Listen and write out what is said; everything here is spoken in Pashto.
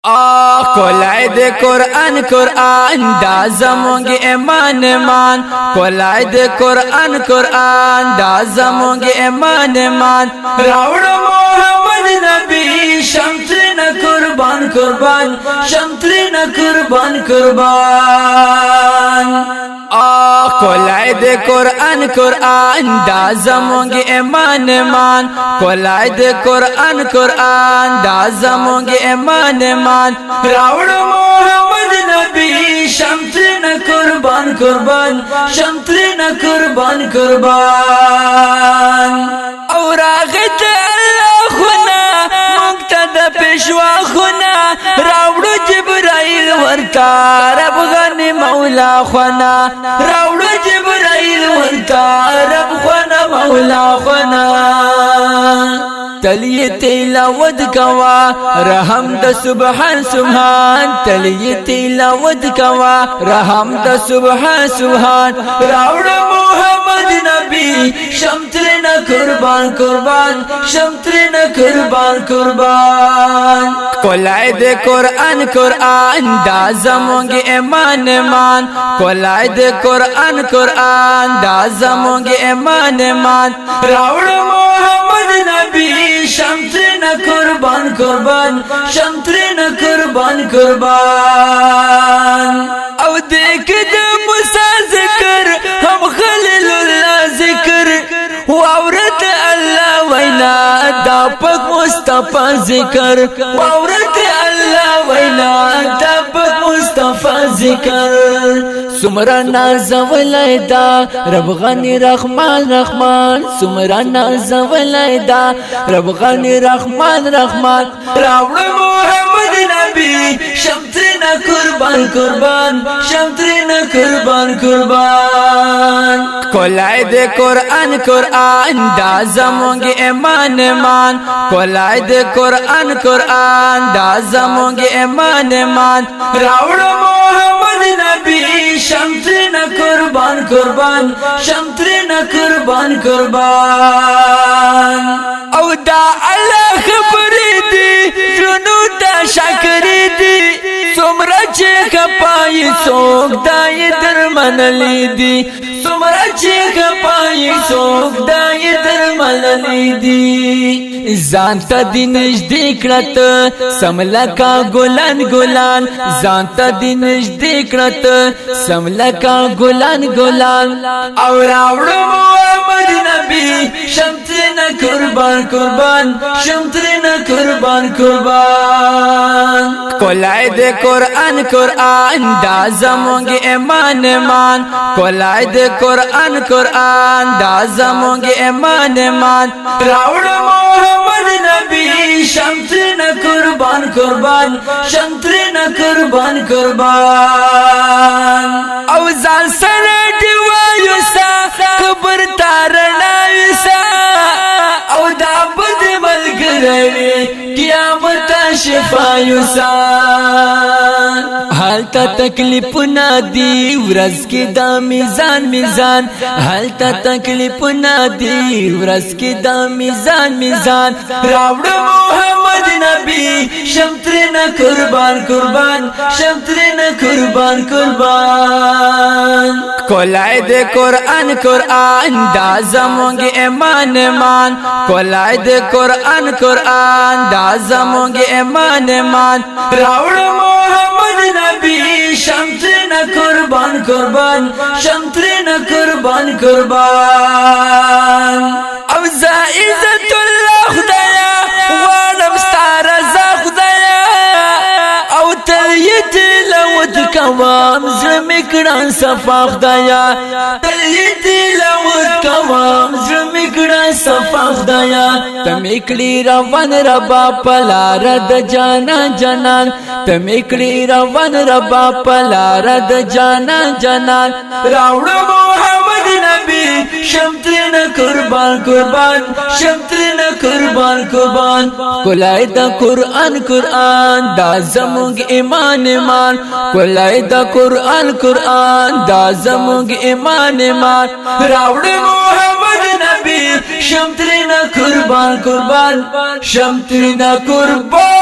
کولای د قرآن قرآن دا زمونږ ایمان ایمان کولای د قرآن قرآن دا زمونږ ایمان ایمان راوړ محمد نبی شمترنا قربان قربان شمترنا قربان قربان کولای د قرآن قرآن دا زمونږ ایمان ایمان کولای د قرآن قرآن دا زمونږ ایمان ایمان راوړ محمد نبی شمترنا قربان قربان شمترنا قربان قربان او راغت الله خنا مقتد پیشوا خنا راوړ جبرائیل ورتا رب غنی مولا خنا راوړ جبرائیل ورتا رب خنا مولا خنا تلی تلاوت کوا رحم د سبحان سبحان تلی تلاوت کوا رحم د سبحان سبحان راوړ محمد نبی شمترنا قربان قربان شمترنا قربان قربان کولای د قرآن قرآن دا زمونږ ایمان ایمان کولای د قرآن قرآن دا زمونږ ایمان ایمان راوړ محمد نبی شمترنا قربان قربان شمترنا قربان قربان او دیکھ د موسی ذکر هم خلیل الله ذکر واورت الله وینا دا پاک مصطفی ذکر واورت الله وینا دا پاک مصطفی ذکر سمرا ناز ولیدا رب غنی رحمان رحمان سمرا ناز ولیدا رب غنی رحمان رحمان راوړ محمد نبی شمترنا قربان قربان شمترنا قربان قربان کولای د قرآن قرآن دا زمونږ ایمان ایمان کولای د قرآن قرآن دا زمونږ ایمان ایمان راوړ محمد نبی شمترنا قربان قربان شمترنا قربان قربان او دا الله خبرې دي جنو ته شکرې دي څومره چې خپای څوک دای درمنلې دي څومره چې خپای څوک دای درمنلې دي ځان ته دې نږدې کړت سملکا ګلان ګلان ځان ته دې نږدې کړت سملکا ګلان ګلان او راوړ محمد نبی شمترنا قربان قربان شمترنا قربان قربان کولای د قرآن قرآن دا زمونږ ایمان ایمان کولای د قرآن قرآن دا زمونږ ایمان ایمان راوړ محمد نبی شمترنا قربان قربان شمترنا قربان قربان او ځان سره دی وایو سا خبر تارنا وسا او دا بد ملګری قیامت شفا یوسا حالتا تکلیف نادی ورځ کې دا میزان میزان حالتا تکلیف نادی ورځ کې دا میزان میزان راوړ محمد نبی شمترنا قربان قربان شمترنا قربان قربان کولای د قرآن قرآن دا زمونږ ایمان ایمان کولای د قرآن قرآن دا زمونږ ایمان ایمان راوړ محمد نبی شمترنا قربان قربان شمترنا قربان قربان او زا عزت الله خدایا وانم ستار رضا خدایا او تلیت لوت کوام زړه میکړه صفا خدایا تلیت لوت کوام زړه میکړه صفا خدایا تمیکړي روان ربا پلار د جانا جنان تمیکړي روان ربا پلار د جانا جنان راوړ محمد نبی شمترنا قربان قربان شمترنا قربان قربان کولای د قرآن قرآن دا زمونږ ایمان ایمان کولای د قرآن قرآن دا زمونږ ایمان ایمان راوړ محمد نبی شمترنا قربان قربان شمترنا قربان